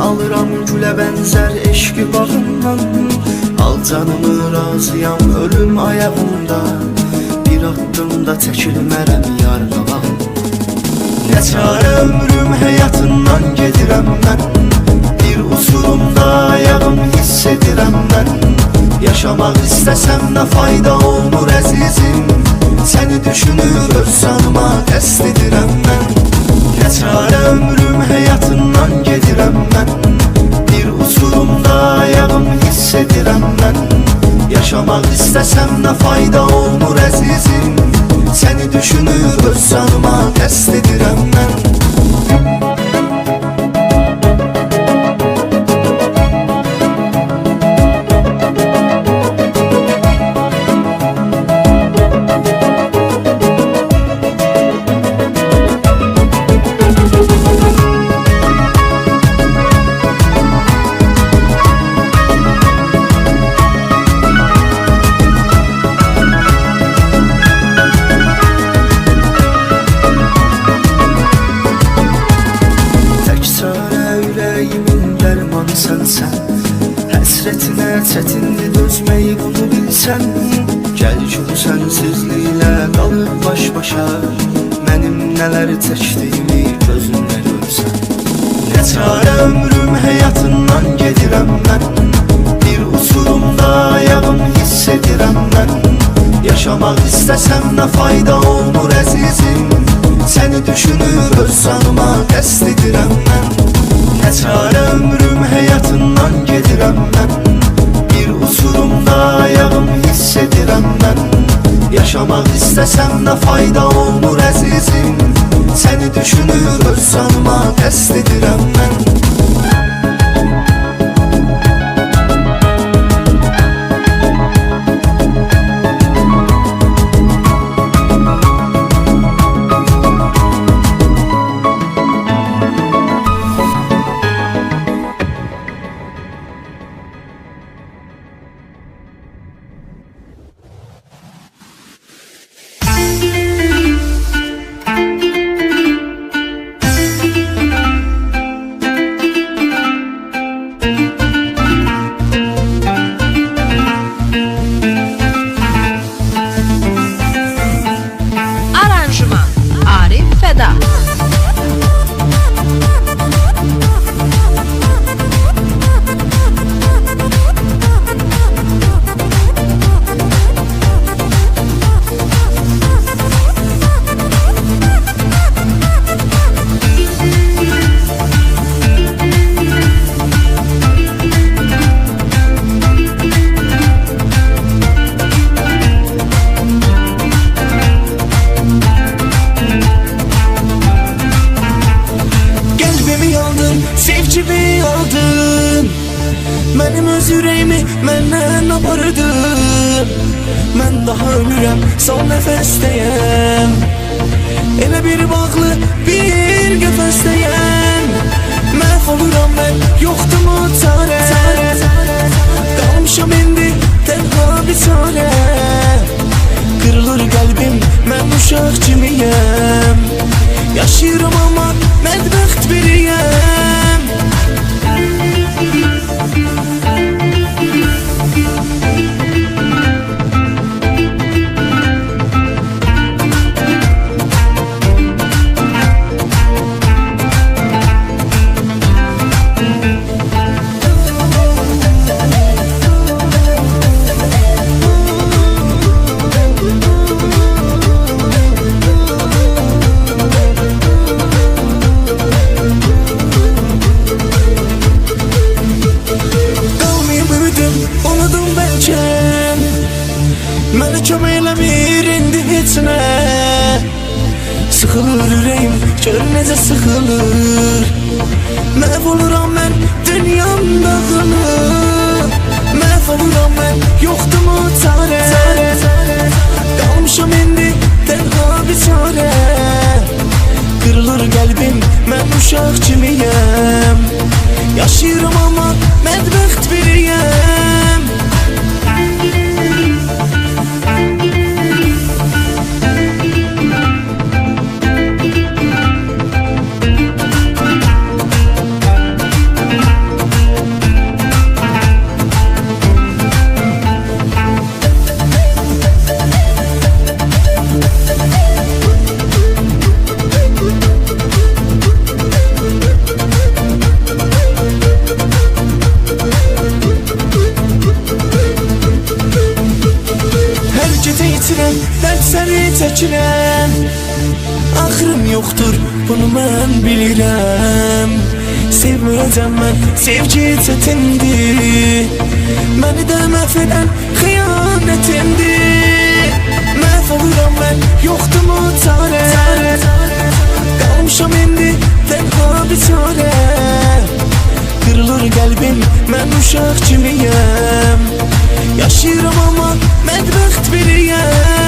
alıram gülə bənzər eşqi bağından. Al canımı razıyam ölüm ayağında, bir addımda çəkilmərəm yar qabağında. Nə çarə ömrüm həyatından gedirəm mən, bir uçurumda ayağım hiss edirəm mən. Yaşamaq istəsəm də fayda olmur əzizim, səni düşünür öz canıma qəsd edirəm mən. Nə çarə ömrüm həyatından gedirəm mən, bir uçurumda ayağım hiss edirəm mən. Yaşamaq istəsəm də fayda olmur əzizim, səni düşünür öz canıma qəsd edirəm mən. Həsrətinə çətindir dözməyi bunu bilsən, gəl gün sənsizliklə qalıb baş-başa, mənim nələr çəkdiyimi gözünlə görsən. Nə çarə ömrüm həyatından gedirəm mən, bir uçurumda ayağım hiss edirəm mən. Yaşamaq istəsəm də fayda olmur əzizim, səni düşünür öz canıma qəsd edirəm mən. Nə çarə ömrüm həyatından gedirəm mən, bir uçurumda ayağım hiss edirəm mən. Yaşamaq istəsəm də fayda olmur əzizim, səni düşünür öz canıma qəsd edirəm mən. Sevgimi aldın, mənim öz ürəyimi məndən apardın. Mən daha ölürəm, son nəfəsdəyəm, elə bir bağlı bir qəfəsdəyəm. Məhv oluram mən, yoxdur mu çarə, qalmışam indi tənha bir çarə. Qırılır qəlbim, mən uşaq kimiyəm, yaşayıram amma mədbəxt biriyəm. Mənə kömək eləmir indi heç nə, sıxılır ürəyim, gör necə sıxılır. Məhv oluram mən, dünyam dağılır. Məhv oluram mən, yoxdur mu çarə, qalmışam indi tənha bir çarə. Qırılır qəlbim, mən uşaq kimiyəm, yaşayıram amma mədbəxt biriyəm. çəkirəm. Axırım yoxdur, bunu mən bilirəm. Sevməyəcəm mən, sevgi çətindir. Məni də məhv edən xəyanətimdir. Məhv oluram mən, yoxdur mu çarə? Qalmışam indi tənha biçarə. Qırılır qəlbim, mən uşaq kimiyəm. Yaşayıram amma mədbəxt biriyəm.